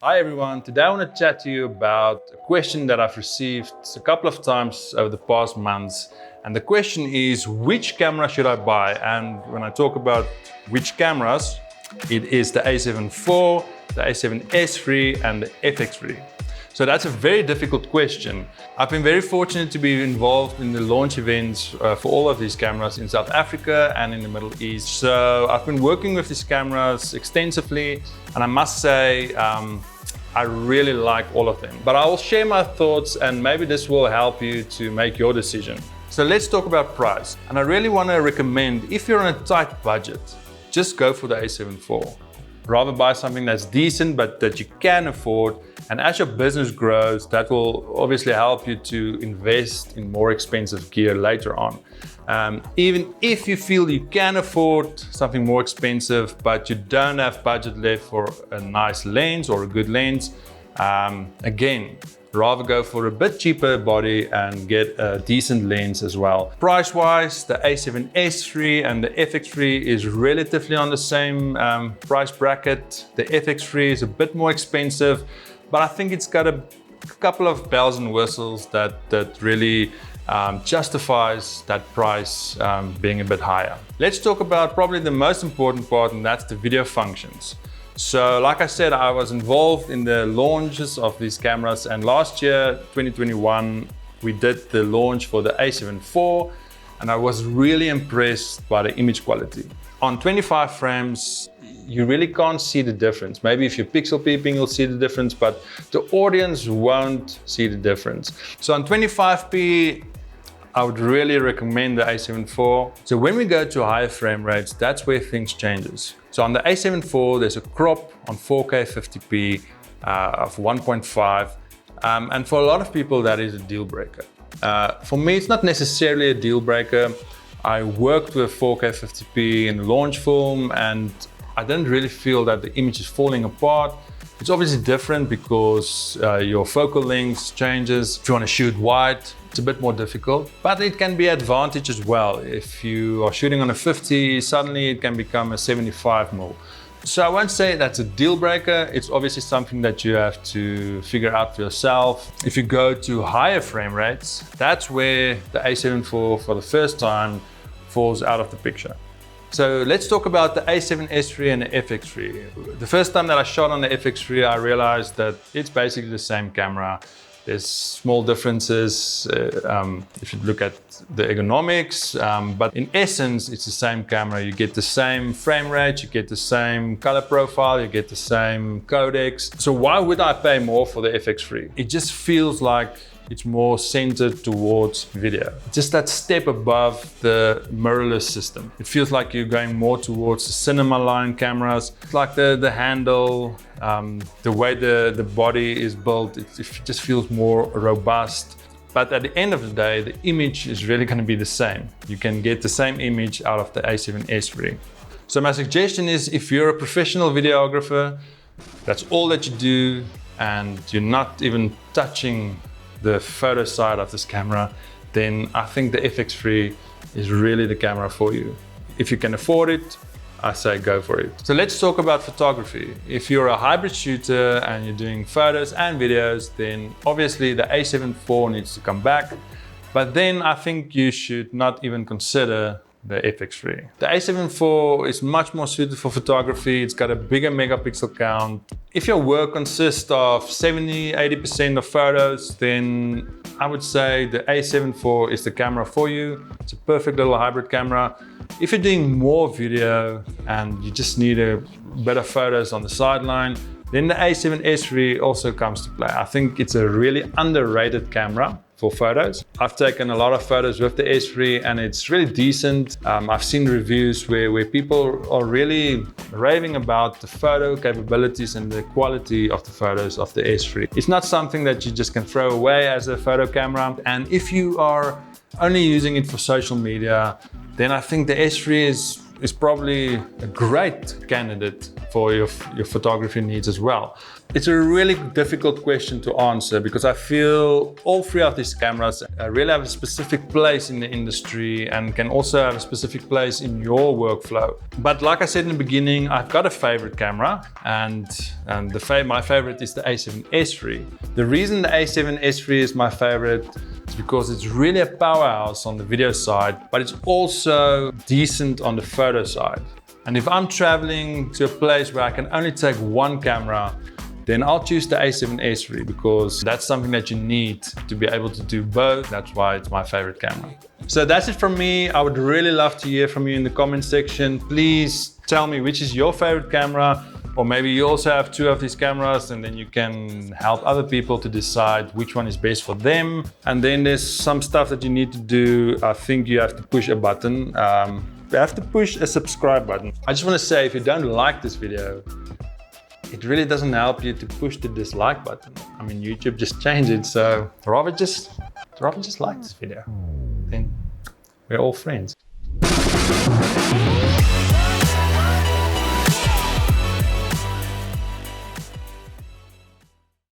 Hi everyone, today I want to chat to you about a question that I've received a couple of times over the past months. And the question is, which camera should I buy? And when I talk about which cameras, it is the A7 IV, the A7S3 and the FX3. So that's a very difficult question. I've been very fortunate to be involved in the launch events for all of these cameras in South Africa and in the Middle East. So I've been working with these cameras extensively, and I must say, I really like all of them. But I will share my thoughts, and maybe this will help you to make your decision. So let's talk about price. And I really want to recommend, if you're on a tight budget, just go for the A7 IV. Rather buy something that's decent but that you can afford, and as your business grows, that will obviously help you to invest in more expensive gear later on. Even if you feel you can afford something more expensive but you don't have budget left for a nice lens or a good lens, again, rather go for a bit cheaper body and get a decent lens as well. Price-wise, the A7S3 and the FX3 is relatively on the same price bracket. The FX3 is a bit more expensive, but I think it's got a couple of bells and whistles that really justifies that price being a bit higher. Let's talk about probably the most important part, and that's the video functions. So like I said, I was involved in the launches of these cameras, and last year, 2021, we did the launch for the A7 IV, and I was really impressed by the image quality. On 25 frames, you really can't see the difference. Maybe if you're pixel peeping, you'll see the difference, but the audience won't see the difference. So on 25p, I would really recommend the A7 IV. So when we go to higher frame rates, that's where things changes. So on the A7 IV, there's a crop on 4K 50p of 1.5. And for a lot of people, that is a deal breaker. For me, it's not necessarily a deal breaker. I worked with 4K 50p in the launch film, and I didn't really feel that the image is falling apart. It's obviously different because your focal length changes. If you want to shoot wide, it's a bit more difficult, but it can be an advantage as well. If you are shooting on a 50, suddenly it can become a 75mm. So I won't say that's a deal breaker. It's obviously something that you have to figure out for yourself. If you go to higher frame rates, that's where the A7 IV for the first time falls out of the picture. So let's talk about the A7S3 and the FX3. The first time that I shot on the FX3, I realized that it's basically the same camera. There's small differences if you look at the ergonomics, but in essence, it's the same camera. You get the same frame rate, you get the same color profile, you get the same codecs. So why would I pay more for the FX3? It just feels like it's more centered towards video. Just that step above the mirrorless system. It feels like you're going more towards the cinema line cameras. It's like the handle, the way the body is built, it just feels more robust. But at the end of the day, the image is really going to be the same. You can get the same image out of the A7S3. So my suggestion is, if you're a professional videographer, that's all that you do, and you're not even touching the photo side of this camera, then I think the FX3 is really the camera for you. If you can afford it, I say go for it. So let's talk about photography. If you're a hybrid shooter and you're doing photos and videos, then obviously the A7 IV needs to come back. But then I think you should not even consider the FX3. The A7 IV is much more suited for photography. It's got a bigger megapixel count. If your work consists of 70–80% of photos, then I would say the A7 IV is the camera for you. It's a perfect little hybrid camera. If you're doing more video and you just need a better photos on the sideline, then the A7S3 also comes to play. I think it's a really underrated camera for photos. I've taken a lot of photos with the S3 and it's really decent. I've seen reviews where people are really raving about the photo capabilities and the quality of the photos of the S3. It's not something that you just can throw away as a photo camera. And if you are only using it for social media, then I think the S3 is is probably a great candidate for your photography needs as well. It's a really difficult question to answer because I feel all three of these cameras really have a specific place in the industry and can also have a specific place in your workflow. But like I said in the beginning, I've got a favorite camera, and my favorite is the A7S III. The reason the A7S III is my favorite is because it's really a powerhouse on the video side, but it's also decent on the photo side. And if I'm traveling to a place where I can only take one camera, then I'll choose the A7S III because that's something that you need to be able to do both. That's why it's my favorite camera. So that's it from me. I would really love to hear from you in the comment section. Please tell me which is your favorite camera, or maybe you also have two of these cameras, and then you can help other people to decide which one is best for them. And then there's some stuff that you need to do. I think you have to push a button. You have to push a subscribe button. I just want to say, if you don't like this video, it really doesn't help you to push the dislike button. I mean, YouTube just changed it, so rather just like this video. Then we're all friends.